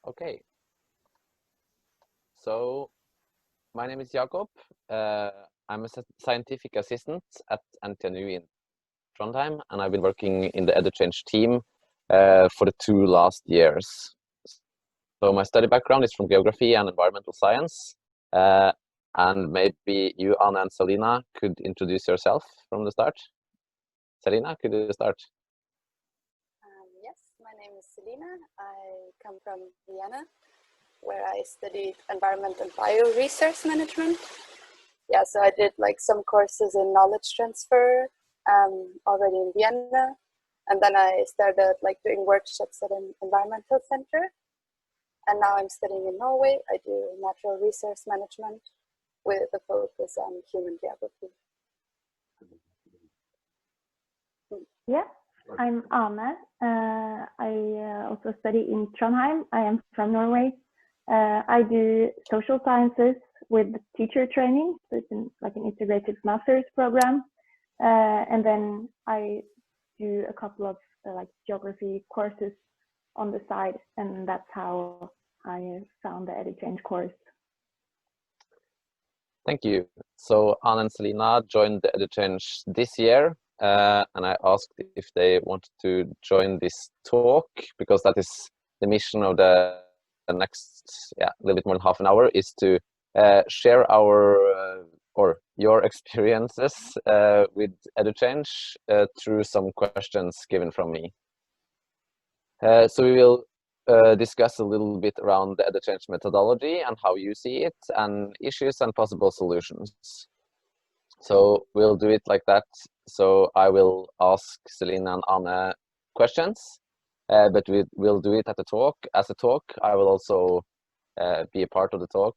Okay. So my name is Jakob. I'm a scientific assistant at NTNU in Trondheim, and I've been working in the EduChange team for the 2 last years. So my study background is from geography and environmental science. And maybe you, Anna and Selina, could introduce yourself from the start. Selina, could you start? Yes, my name is Selina. I come from Vienna, where I studied environment and bio-resource management. Yeah, so I did like some courses in knowledge transfer already in Vienna. And then I started like doing workshops at an environmental center. And now I'm studying in Norway. I do natural resource management with a focus on human geography. Yeah, I'm Anne. I also study in Trondheim. I am from Norway. I do social sciences with teacher training. So it's like an integrated master's program. And then I do a couple of like geography courses on the side, and that's how I found the EduChange course. Thank you. So Anna and Selina joined the EduChange this year, and I asked if they wanted to join this talk, because that is the mission of the next, a little bit more than half an hour, is to share our or your experiences with EduChange through some questions given from me. So we will discuss a little bit around the EduChange methodology and how you see it, and issues and possible solutions. So we'll do it like that. So I will ask Selina and Anne questions, but we'll do it at the talk. As a talk, I will also be a part of the talk,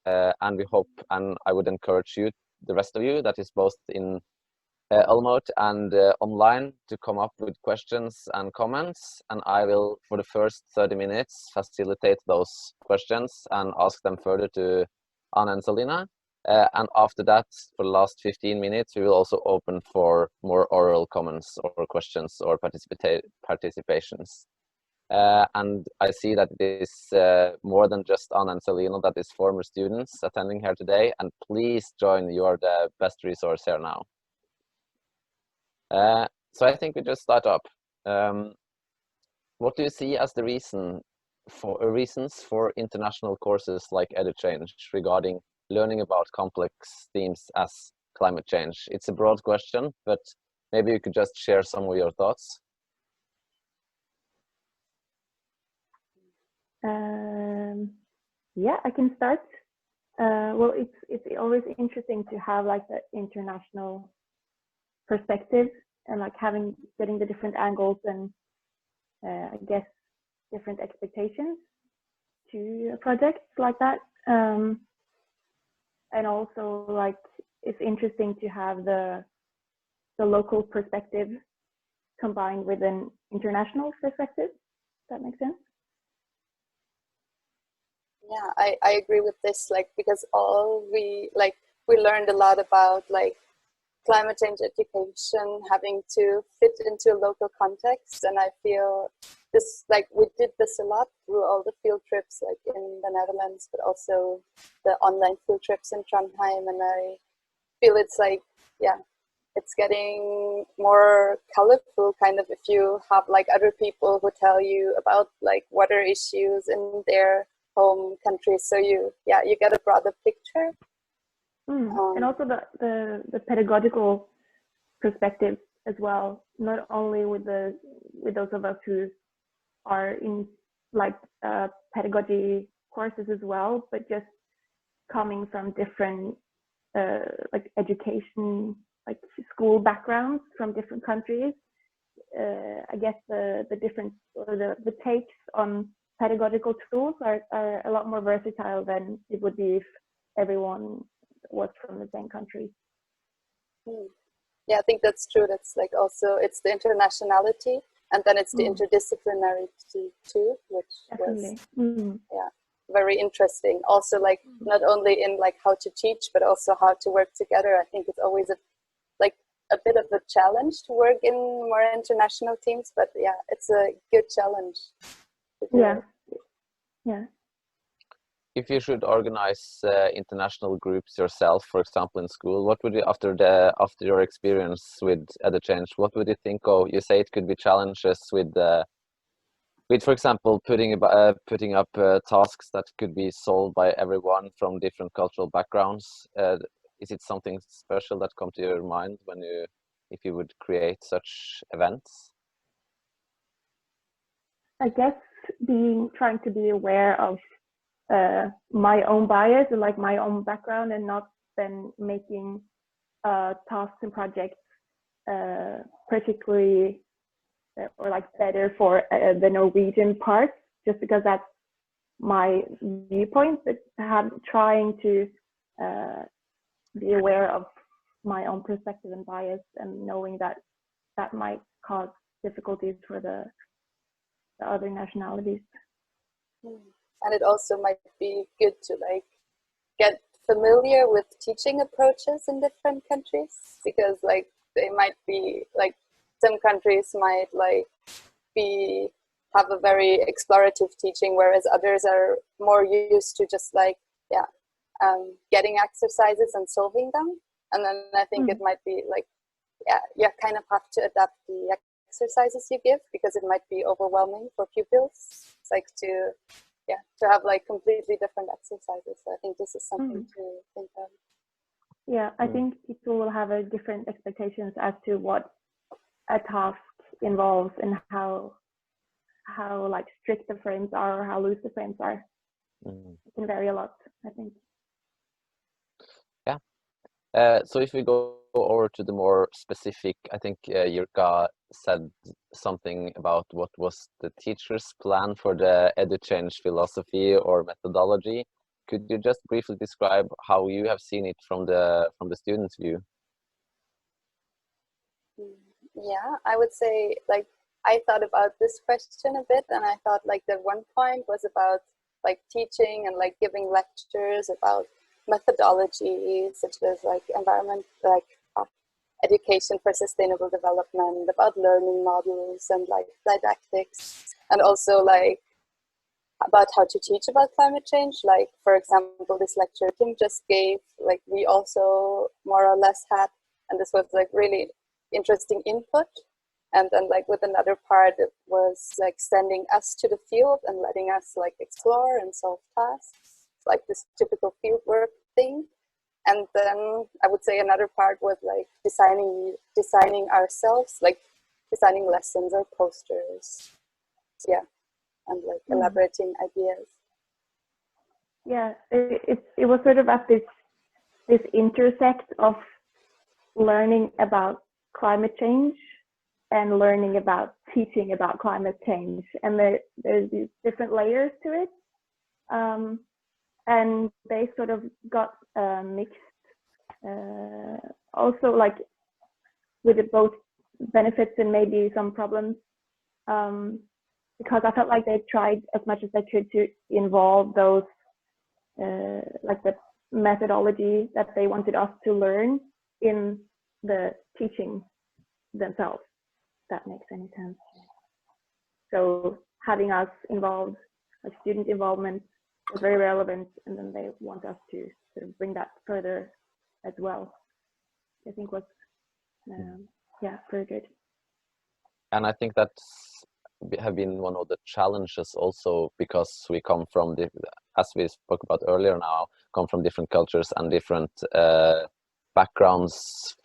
and we hope, and I would encourage you, the rest of you, that is both in Olomouc and online, to come up with questions and comments, and I will, for the first 30 minutes, facilitate those questions and ask them further to Anna and Selina. And after that, for the last 15 minutes, we will also open for more oral comments or questions or participations. And I see that it is more than just Anna and Selina, that is former students attending here today, and please join, you are the best resource here now. So I think we just start up. What do you see as the reasons for international courses like EduChange regarding learning about complex themes as climate change? It's a broad question, but maybe you could just share some of your thoughts. Yeah, I can start. Well, it's always interesting to have like the international perspective and like getting the different angles and I guess different expectations to projects like that. And also like it's interesting to have the local perspective combined with an international perspective. Does that make sense? Yeah, I agree with this, like, because we learned a lot about like climate change education having to fit into a local context, and I feel this, like, we did this a lot through all the field trips like in the Netherlands, but also the online field trips in Trondheim, and I feel it's like, yeah, it's getting more colorful kind of if you have like other people who tell you about like water issues in their home countries, so you get a broader picture. And also the pedagogical perspective as well, not only with those of us who are in like pedagogy courses as well, but just coming from different like education, like school backgrounds from different countries. I guess the different, or the takes on pedagogical tools are a lot more versatile than it would be if everyone was from the same country. Yeah, I think that's true. That's like also, it's the internationality, and then it's the interdisciplinarity too, which Definitely. was very interesting. Also, like not only in like how to teach, but also how to work together. I think it's always a bit of a challenge to work in more international teams, but yeah, it's a good challenge. Yeah, Yeah. If you should organize international groups yourself, for example, in school, what would you, after your experience with EduChange, what would you think? Oh, you say it could be challenges with, for example, putting up tasks that could be solved by everyone from different cultural backgrounds. Is it something special that come to your mind if you would create such events? I guess trying to be aware of my own bias and like my own background, and not then making tasks and projects particularly or like better for the Norwegian part, just because that's my viewpoint. But trying to be aware of my own perspective and bias, and knowing that that might cause difficulties for the other nationalities. And it also might be good to like get familiar with teaching approaches in different countries, because like they might be like, some countries might like have a very explorative teaching, whereas others are more used to just like getting exercises and solving them. And then I think it might be like you kind of have to adapt the exercises you give, because it might be overwhelming for pupils, like to have like completely different exercises. So I think this is something to think of. Yeah, I think people will have a different expectations as to what a task involves, and how like strict the frames are or how loose the frames are. It can vary a lot, I think. Yeah. So if we go over to the more specific, I think Jurka said something about what was the teacher's plan for the EduChange philosophy or methodology. Could you just briefly describe how you have seen it from the student's view? Yeah, I would say like I thought about this question a bit, and I thought like the one point was about like teaching and like giving lectures about methodology, such as like environment, like education for sustainable development, about learning models and like didactics, and also like about how to teach about climate change. Like, for example, this lecture Kim just gave, like we also more or less had, and this was like really interesting input. And then like with another part, it was like sending us to the field and letting us like explore and solve tasks, like this typical field work thing. And then I would say another part was like designing ourselves, like designing lessons or posters. Yeah, and like elaborating ideas. Yeah, it was sort of at this intersect of learning about climate change and learning about teaching about climate change, and there's these different layers to it, and they sort of got mixed. Also, like with both benefits and maybe some problems, because I felt like they tried as much as they could to involve those like the methodology that they wanted us to learn in the teaching themselves, if that makes any sense. So having us involved, like student involvement, was very relevant, and then they want us to sort of bring that further as well. I think was very good. And I think that's have been one of the challenges also, because we come from as we spoke about earlier now, come from different cultures and different backgrounds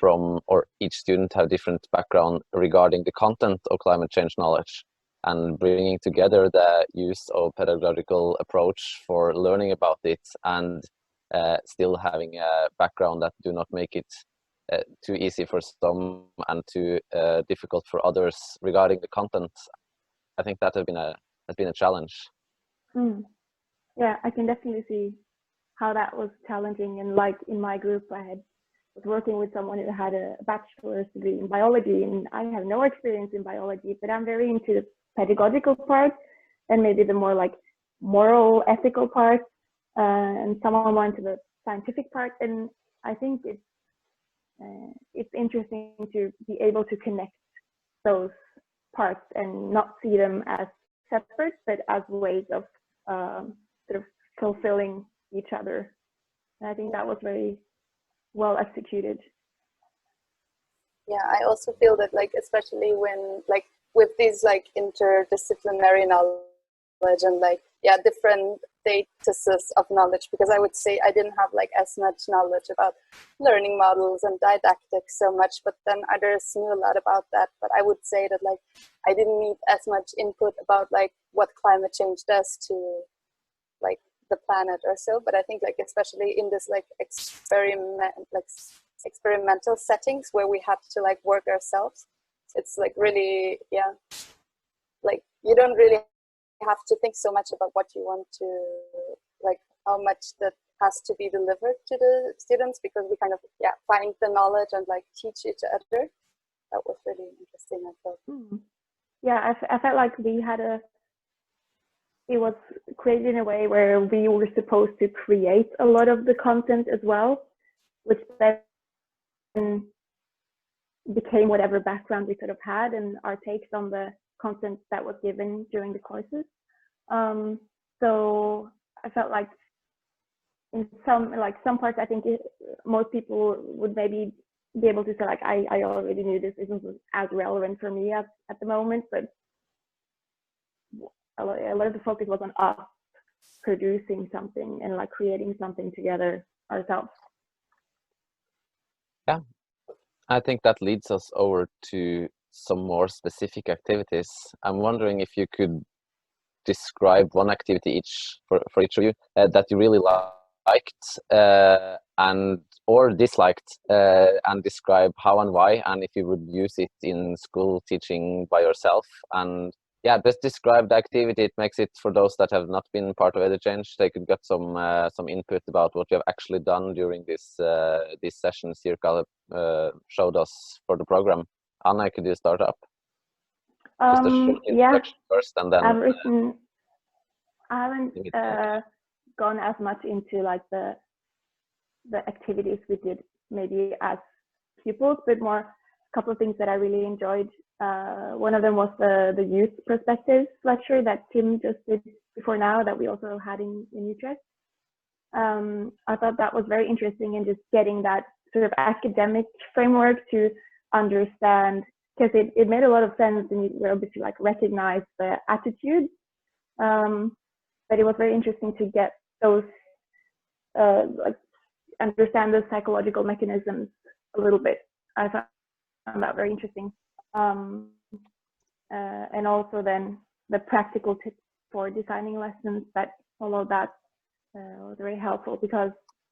or each student have different background regarding the content of climate change knowledge, and bringing together the use of pedagogical approach for learning about it, and still having a background that do not make it too easy for some and too difficult for others regarding the content. I think that has been a challenge. Yeah, I can definitely see how that was challenging. And like in my group, I was working with someone who had a bachelor's degree in biology, and I have no experience in biology, but I'm very into the pedagogical part and maybe the more like moral, ethical part, and someone more into the scientific part. And I think it's interesting to be able to connect those parts and not see them as separate, but as ways of sort of fulfilling each other. And I think that was very well executed. Yeah, I also feel that, like, especially when, like, with these, like, interdisciplinary knowledge and, like, yeah, different datases of knowledge, because I would say I didn't have, like, as much knowledge about learning models and didactics so much, but then others knew a lot about that. But I would say that, like, I didn't need as much input about, like, what climate change does to, like, the planet or so. But I think, like, especially in this, like, experimental settings where we have to, like, work ourselves, it's, like, really, yeah, like, you don't really have to think so much about what you want to, like, how much that has to be delivered to the students, because we kind of, yeah, find the knowledge and, like, teach each other. That was really interesting, I thought. Yeah, I felt like we had it was created in a way where we were supposed to create a lot of the content as well, which then became whatever background we sort of had and our takes on the content that was given during the courses. So I felt like in some parts, I think most people would maybe be able to say, like, I already knew this isn't as relevant for me at the moment, but a lot of the focus was on us producing something and, like, creating something together ourselves. Yeah, I think that leads us over to some more specific activities. I'm wondering if you could describe one activity for each of you that you really liked and or disliked, and describe how and why, and if you would use it in school teaching by yourself. And yeah, just describe the activity. It makes it, for those that have not been part of EduChange, they could get some input about what you have actually done during this these sessions Jirka showed us for the program. Anna, could you start up? Just a short introduction first, and then I haven't gone as much into, like, the activities we did maybe as pupils, but more a couple of things that I really enjoyed. One of them was the youth perspectives lecture that Tim just did before now, that we also had in Utrecht. I thought that was very interesting, and just getting that sort of academic framework to understand, because it made a lot of sense, and you were able to, like, recognize the attitudes. But it was very interesting to get those, like, understand the psychological mechanisms a little bit. I found that very interesting. And also then the practical tips for designing lessons that follow that was very helpful, because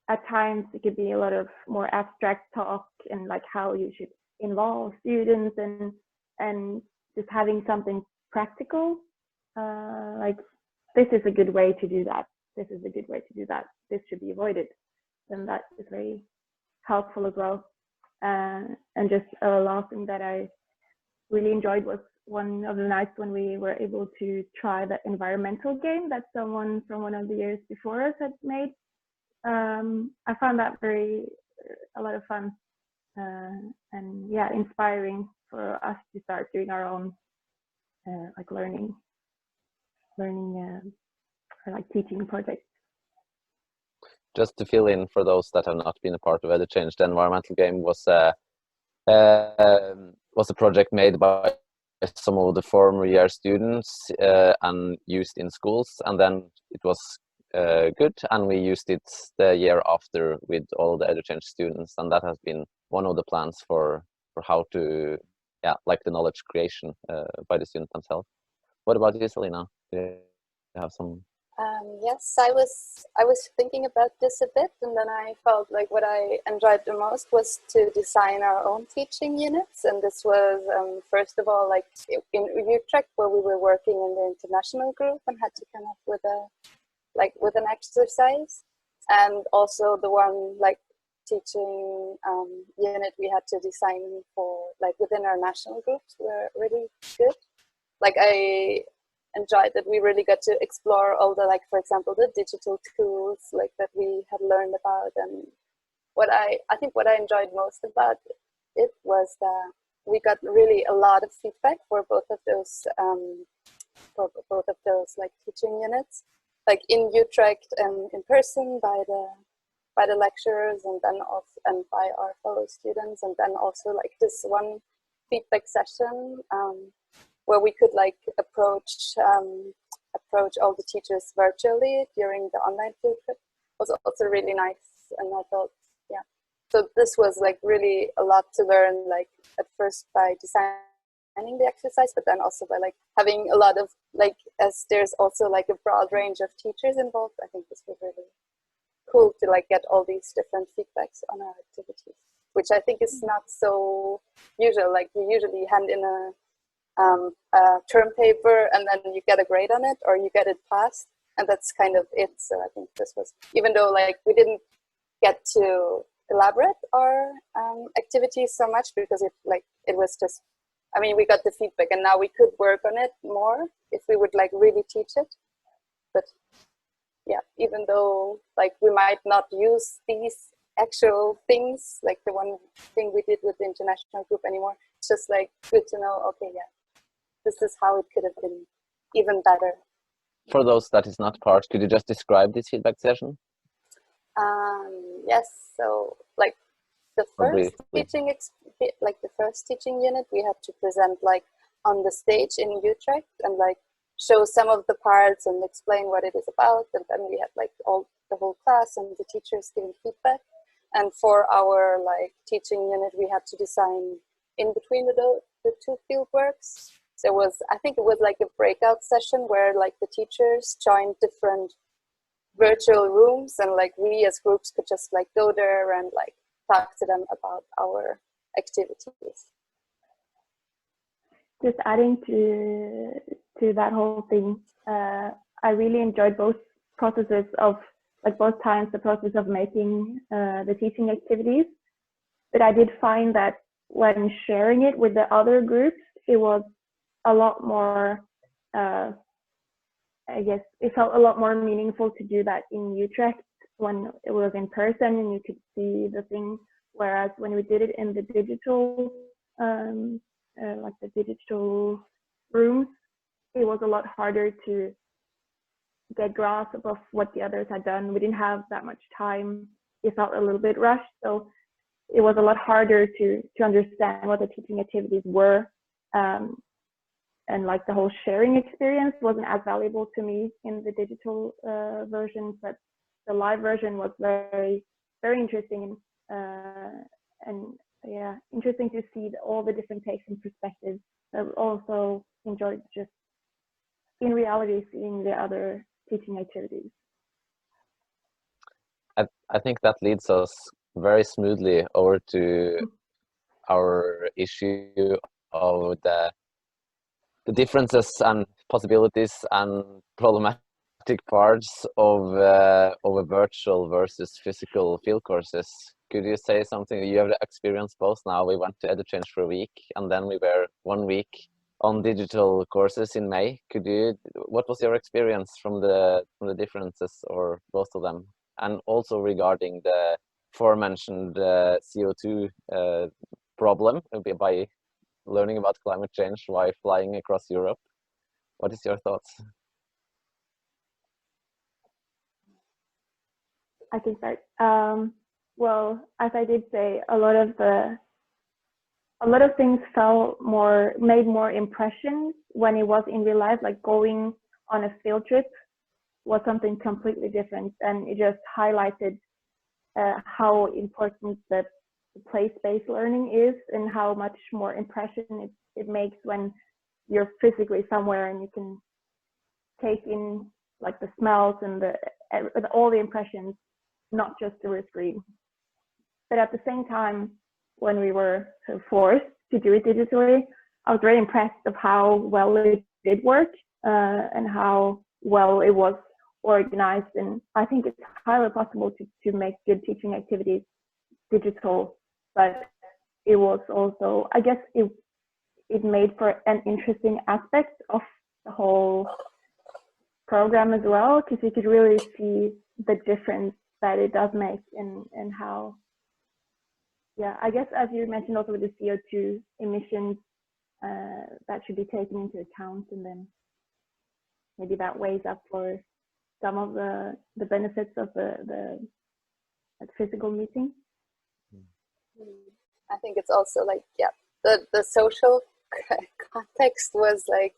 at times it could be a lot of more abstract talk and, like, how you should involve students, and just having something practical, like, this is a good way to do that. This is a good way to do that. This should be avoided. And that is very helpful as well. And just a last thing that I really enjoyed was one of the nights when we were able to try the environmental game that someone from one of the years before us had made. I found that a lot of fun, and yeah, inspiring for us to start doing our own like learning or like teaching projects. Just to fill in for those that have not been a part of EduChange, the environmental game was a project made by some of the former year students and used in schools, and then it was good, and we used it the year after with all the EduChange students, and that has been one of the plans for how to, yeah, like the knowledge creation by the student themselves. What about you, Selena? Do you have some? Yes, I was thinking about this a bit, and then I felt like what I enjoyed the most was to design our own teaching units. And this was first of all, like in Utrecht, where we were working in the international group and had to come up with an exercise, and also the one like teaching unit we had to design for like within our national groups were really good. Like I enjoyed that we really got to explore all the, like, for example, the digital tools like that we had learned about. And what I think what I enjoyed most about it was that we got really a lot of feedback for both of those like teaching units. like in Utrecht and in person by the lecturers, and then also and by our fellow students, and then also like this one feedback session where we could like approach all the teachers virtually during the online field trip was also really nice. And I thought, yeah, so this was like really a lot to learn, like at first by designing the exercise, but then also by like having a lot of like, as there's also like a broad range of teachers involved. I think this was really cool to like get all these different feedbacks on our activities, which I think is not so usual. Like you usually hand in a term paper and then you get a grade on it, or you get it passed, and that's kind of it. So I think this was, even though like we didn't get to elaborate our activities so much, because it was just, I mean, we got the feedback and now we could work on it more if we would like really teach it. But yeah, even though like we might not use these actual things, like the one thing we did with the international group anymore, it's just like good to know, okay, yeah, this is how it could have been even better. For those that is not part, could you just describe this feedback session? Yes, so like the first teaching unit, we had to present like on the stage in Utrecht and like show some of the parts and explain what it is about, and then we had like the whole class and the teachers giving feedback. And for our like teaching unit, we had to design in between the two field works. There was, I think it was like a breakout session where like the teachers joined different virtual rooms, and like we as groups could just like go there and like talk to them about our activities. Just adding to that whole thing, I really enjoyed both processes of, like both times, the process of making the teaching activities. But I did find that when sharing it with the other groups, it was a lot more, I guess it felt a lot more meaningful to do that in Utrecht when it was in person and you could see the thing. Whereas when we did it in the digital, like the digital rooms, it was a lot harder to get grasp of what the others had done. We didn't have that much time. It felt a little bit rushed, so it was a lot harder to understand what the teaching activities were. And like the whole sharing experience wasn't as valuable to me in the digital version, but the live version was very, very interesting, and yeah, interesting to see all the different takes and perspectives. I also enjoyed just in reality seeing the other teaching activities. I think that leads us very smoothly over to our issue of the differences and possibilities and problematic parts of a virtual versus physical field courses. Could you say something? You have experienced both now. We went to EduChange for a week, and then we were 1 week on digital courses in May. What was your experience from the differences, or both of them? And also regarding the aforementioned CO2 problem by learning about climate change while flying across Europe. What is your thoughts? I can start. Well, as I did say, a lot of things made more impressions when it was in real life. Like going on a field trip was something completely different, and it just highlighted how important the place-based learning is, and how much more impression it makes when you're physically somewhere and you can take in like the smells and all the impressions, not just through a screen. But at the same time, when we were forced to do it digitally, I was very impressed of how well it did work, and how well it was organized. And I think it's highly possible to make good teaching activities digital, but it was also, I guess it made for an interesting aspect of the whole program as well, because you could really see the difference that it does make, and how, yeah, I guess as you mentioned also with the CO2 emissions, that should be taken into account, and then maybe that weighs up for some of the benefits of the like, physical meeting. I think it's also like, yeah, the social context was like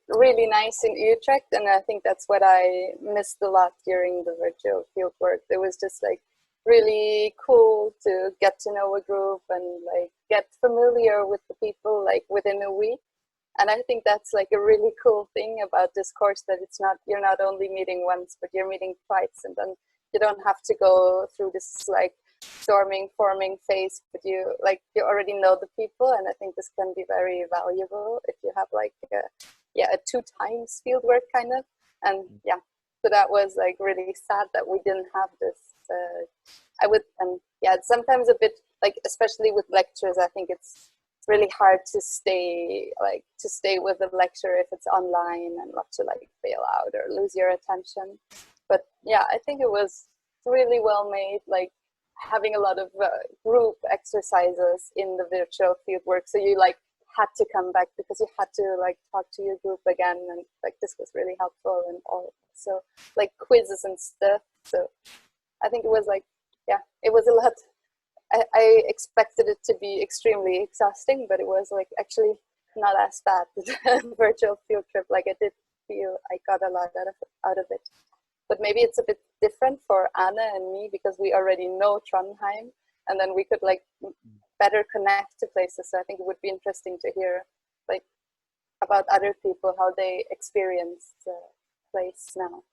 really nice in Utrecht, and I think that's what I missed a lot during the virtual fieldwork. It was just like really cool to get to know a group and like get familiar with the people like within a week. And I think that's like a really cool thing about this course, that it's not, you're not only meeting once, but you're meeting twice, and then you don't have to go through this like forming phase, but you already know the people. And I think this can be very valuable if you have like a 2 times field work kind of. And yeah, so that was like really sad that we didn't have this. It's sometimes a bit like, especially with lectures, I think it's really hard to stay with the lecture if it's online, and not to like fail out or lose your attention. But yeah, I think it was really well made, like having a lot of group exercises in the virtual fieldwork. So you like had to come back because you had to like talk to your group again, and like this was really helpful, and all so like quizzes and stuff. So I think it was like, yeah, it was a lot. I expected it to be extremely exhausting, but it was like actually not as bad. The virtual field trip, like I did feel I got a lot out of it. But maybe it's a bit different for Anna and me because we already know Trondheim, and then we could like better connect to places. So I think it would be interesting to hear like about other people, how they experience the place now.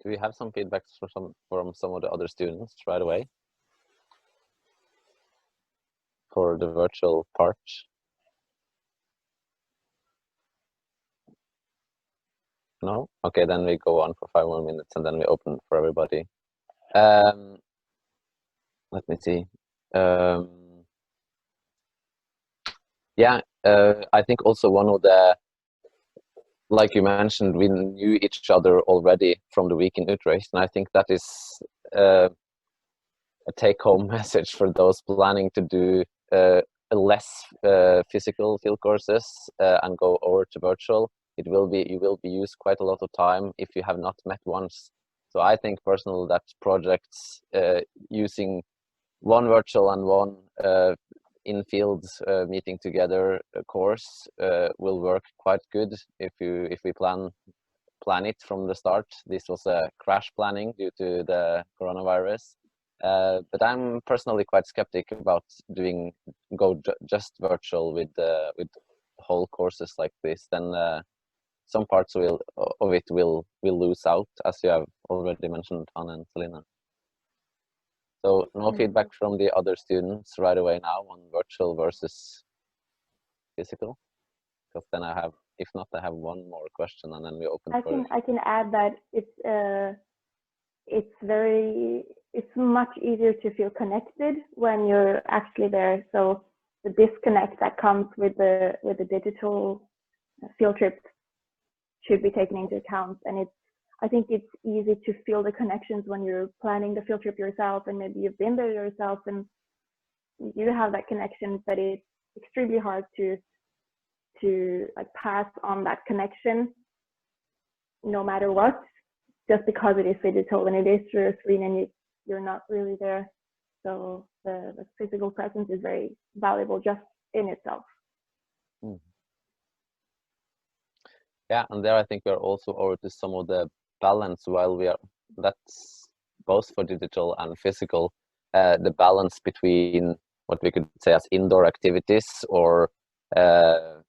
Do we have some feedback from some of the other students right away for the virtual part? No? Okay, then we go on for 5 more minutes, and then we open for everybody. Let me see. I think also one of the, like you mentioned, we knew each other already from the week in Utrecht, and I think that is a take-home message for those planning to do less physical field courses and go over to virtual. You will be used quite a lot of time if you have not met once. So I think personally that projects using one virtual and one in-field meeting together course will work quite good if we plan it from the start. This was a crash planning due to the coronavirus, but I'm personally quite skeptic about just virtual with whole courses like this. Then some parts of it will lose out, as you have already mentioned, Anna and Selina. So no feedback from the other students right away now on virtual versus physical, because then I have, if not, I have one more question, and then we open. I can add that it's much easier to feel connected when you're actually there. So the disconnect that comes with the digital field trip should be taken into account, and I think it's easy to feel the connections when you're planning the field trip yourself, and maybe you've been there yourself and you have that connection, but it's extremely hard to like pass on that connection no matter what, just because it is digital and it is through a screen and you're not really there. So the physical presence is very valuable just in itself. Yeah, and there I think we're also over to some of the balance that's both for digital and physical, the balance between what we could say as indoor activities or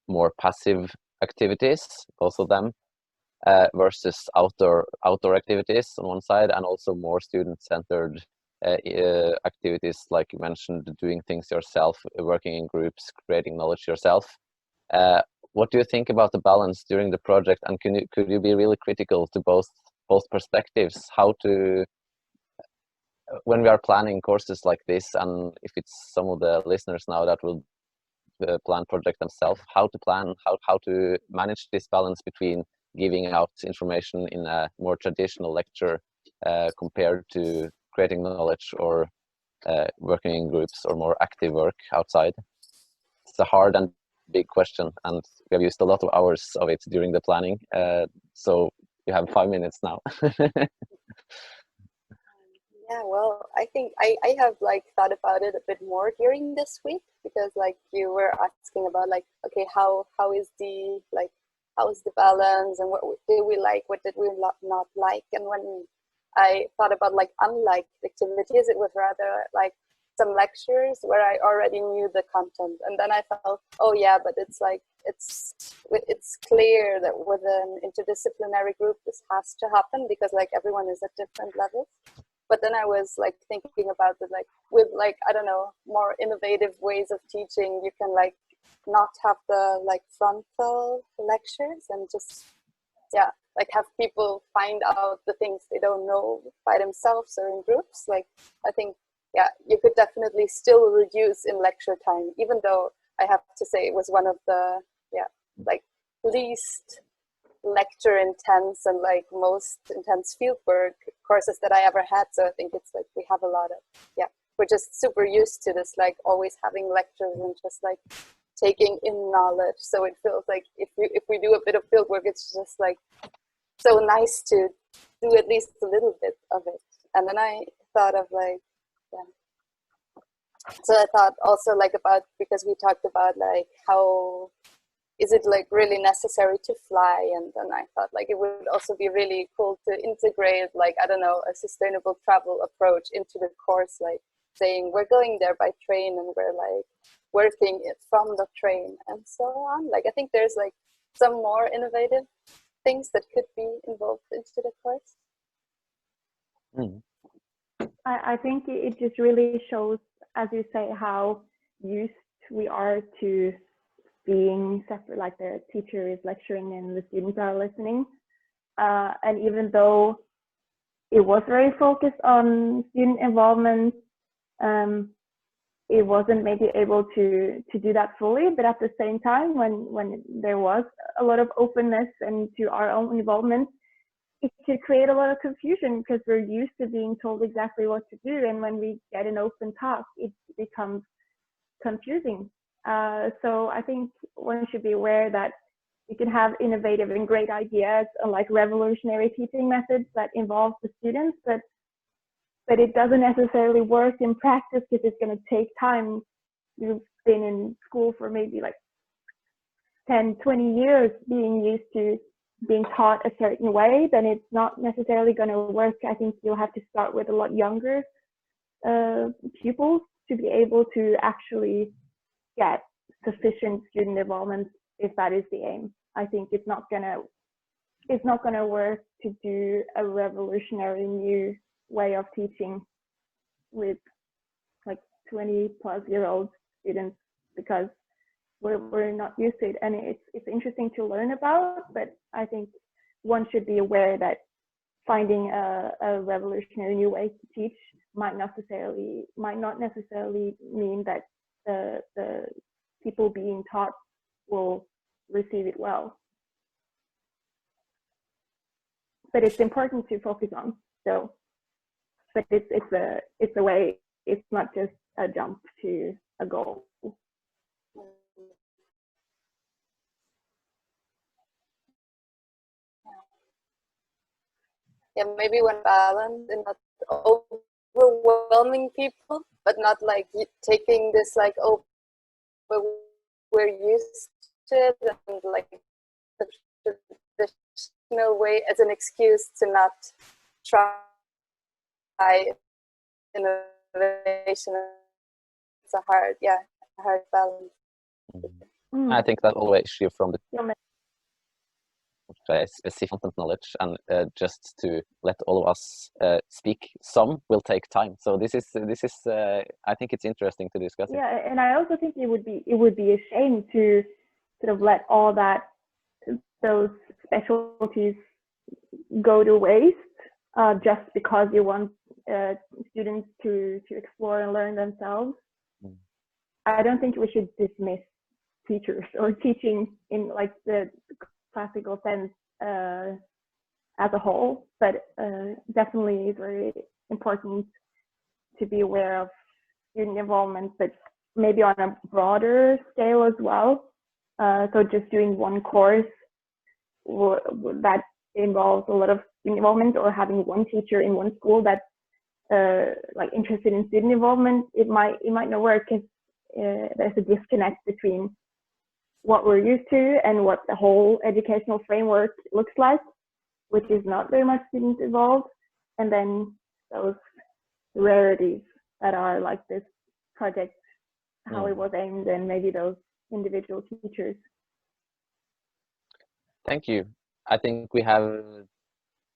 more passive activities, both of them, versus outdoor activities on one side, and also more student-centered activities, like you mentioned, doing things yourself, working in groups, creating knowledge yourself. What do you think about the balance during the project, and could you be really critical to both perspectives? How to, when we are planning courses like this, and if it's some of the listeners now that will plan project themselves, how to plan, how to manage this balance between giving out information in a more traditional lecture compared to creating knowledge or working in groups or more active work outside? It's a hard and big question, and we have used a lot of hours of it during the planning. So you have 5 minutes now. Yeah, well, I think I have like thought about it a bit more during this week, because like you were asking about like, okay, how is the like, how is the balance, and what did we like, what did we not like. And when I thought about like unliked activities, it was rather like some lectures where I already knew the content, and then I felt, oh yeah, but it's like it's clear that with an interdisciplinary group this has to happen, because like everyone is at different levels. But then I was like thinking about it, like with like, I don't know, more innovative ways of teaching, you can like not have the like frontal lectures and just, yeah, like have people find out the things they don't know by themselves or in groups. Like I think, yeah, you could definitely still reduce in lecture time, even though I have to say it was one of the, yeah, like least lecture intense and like most intense fieldwork courses that I ever had. So I think it's like we have a lot of, yeah, we're just super used to this, like always having lectures and just like taking in knowledge. So it feels like if we do a bit of fieldwork, it's just like so nice to do at least a little bit of it. And then I thought of like, yeah. So I thought also like about, because we talked about like how is it like really necessary to fly, and then I thought like it would also be really cool to integrate like, I don't know, a sustainable travel approach into the course, like saying we're going there by train and we're like working it from the train and so on. Like I think there's like some more innovative things that could be involved into the course. I think it just really shows, as you say, how used we are to being separate, like the teacher is lecturing and the students are listening. And even though it was very focused on student involvement, it wasn't maybe able to do that fully, but at the same time, when there was a lot of openness and to our own involvement, it could create a lot of confusion because we're used to being told exactly what to do, and when we get an open task, it becomes confusing. So I think one should be aware that you can have innovative and great ideas like revolutionary teaching methods that involve the students, but it doesn't necessarily work in practice because it's going to take time. You've been in school for maybe like 10, 20 years being used to being taught a certain way, then it's not necessarily going to work. I think you'll have to start with a lot younger pupils to be able to actually get sufficient student involvement, if that is the aim. I think it's not gonna work to do a revolutionary new way of teaching with like 20-plus-year-old students, because we're not used to it, and it's interesting to learn about, but I think one should be aware that finding a revolutionary new way to teach might not necessarily mean that the people being taught will receive it well. But it's important to focus on. So, but it's a way. It's not just a jump to a goal. Yeah, maybe one balance in not overwhelming people, but not like taking this like, oh, we're used to it, and like the traditional way as an excuse to not try innovation. It's a hard balance. I think that always issue from the specific content knowledge, and just to let all of us speak some will take time. So this is I think it's interesting to discuss. Yeah, and I also think it would be a shame to sort of let all those specialties go to waste just because you want students to explore and learn themselves. I don't think we should dismiss teachers or teaching in like the classical sense as a whole, but definitely it's very important to be aware of student involvement, but maybe on a broader scale as well. So just doing one course that involves a lot of student involvement, or having one teacher in one school that's like interested in student involvement, it might not work if there's a disconnect between what we're used to and what the whole educational framework looks like, which is not very much student involved, and then those rarities that are like this project, how it was aimed, and maybe those individual teachers. Thank you. I think we have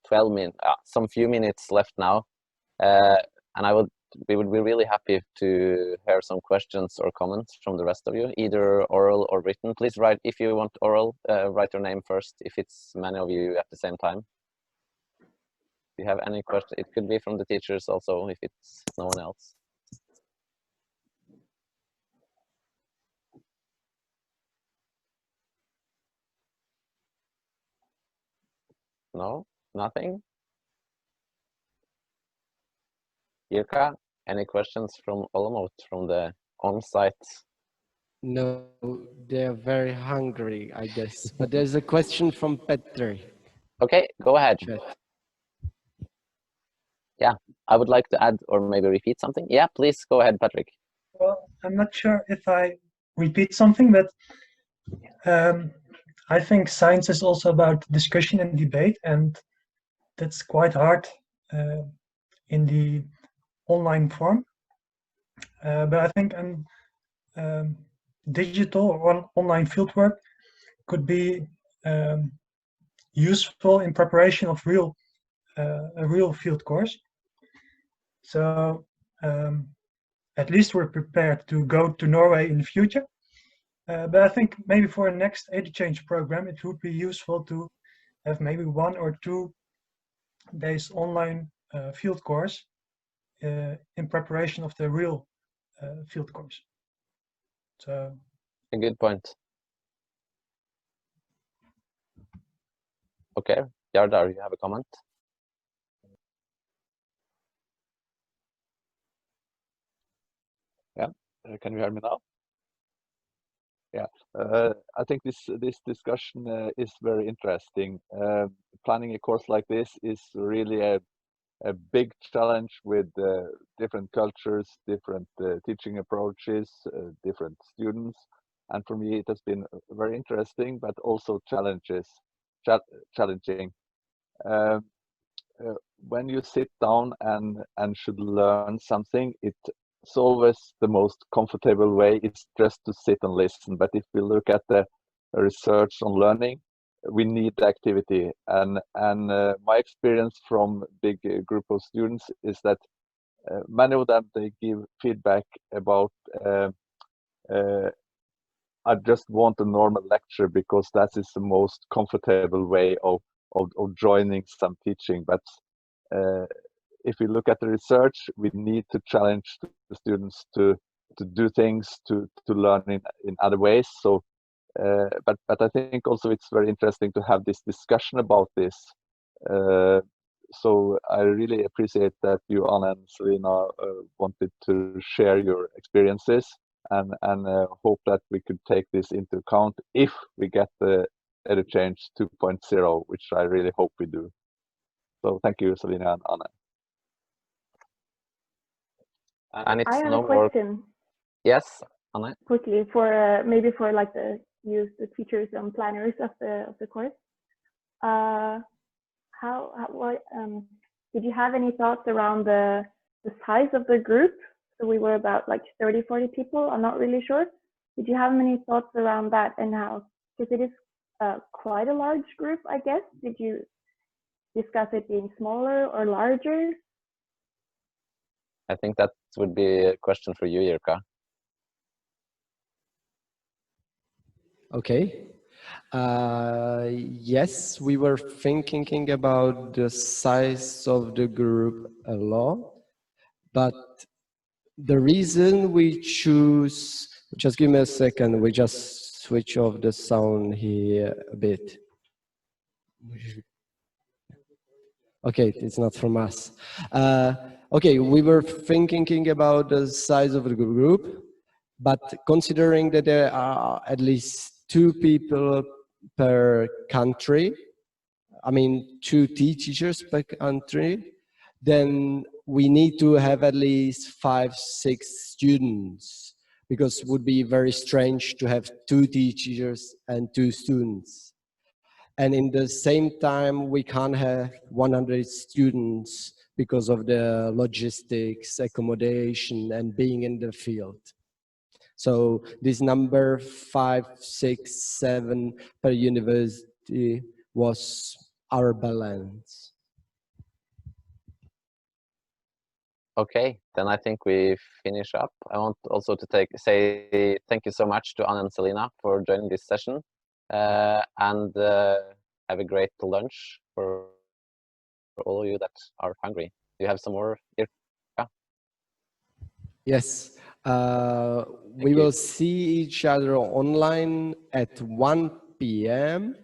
12 minutes, some few minutes left now, and we would be really happy to hear some questions or comments from the rest of you, either oral or written. Please write, if you want oral, write your name first, if it's many of you at the same time. If you have any question, it could be from the teachers also, if it's no one else. No, nothing? Jirka, any questions from Olomouc, from the on-site? No, they're very hungry, I guess. But there's a question from Petri. Okay, go ahead. Chat. Yeah, I would like to add or maybe repeat something. Yeah, please go ahead, Patrick. Well, I'm not sure if I repeat something, but I think science is also about discussion and debate, and that's quite hard in the online form. But I think digital or online fieldwork could be useful in preparation of a real field course. So at least we're prepared to go to Norway in the future. But I think maybe for a next EduChange program, it would be useful to have maybe 1 or 2 days online field course in preparation of the real field course. So a good point. Okay, Yardar, you have a comment? Yeah, can you hear me now? Yeah, I think this discussion is very interesting. Planning a course like this is really a big challenge with different cultures, different teaching approaches, different students, and for me it has been very interesting, but also challenging. When you sit down and should learn something, it's always the most comfortable way is just to sit and listen. But if we look at the research on learning, we need activity. And my experience from big group of students is that many of them, they give feedback about I just want a normal lecture because that is the most comfortable way of joining some teaching. But if we look at the research, we need to challenge the students to do things, to learn in other ways. So, but I think also it's very interesting to have this discussion about this. So I really appreciate that you, Anna and Selena, wanted to share your experiences, and hope that we could take this into account if we get the EduChange 2.0, which I really hope we do. So thank you, Selena and Anna. And it's I have no a question. Yes, Anna. Quickly, for maybe for like the teachers and planners of the course. What did you have any thoughts around the size of the group? So we were about like 30-40 people. I'm not really sure. Did you have any thoughts around that, and how? Because it is quite a large group, I guess. Did you discuss it being smaller or larger? I think that would be a question for you, Jirka. Okay. Yes, we were thinking about the size of the group a lot, but the reason we choose, just give me a second, we just switch off the sound here a bit. Okay, it's not from us. Okay, we were thinking about the size of the group, but considering that there are at least 2 people per country, I mean, 2 teachers per country, then we need to have at least 5, 6 students, because it would be very strange to have 2 teachers and 2 students. And in the same time, we can't have 100 students because of the logistics, accommodation, and being in the field. So this number 5, 6, 7 per university was our balance. Okay, then I think we finish up. I want also to say thank you so much to Anna and Selina for joining this session, and have a great lunch for all of you that are hungry. Do you have some more? Yes, we will see each other online at 1 p.m.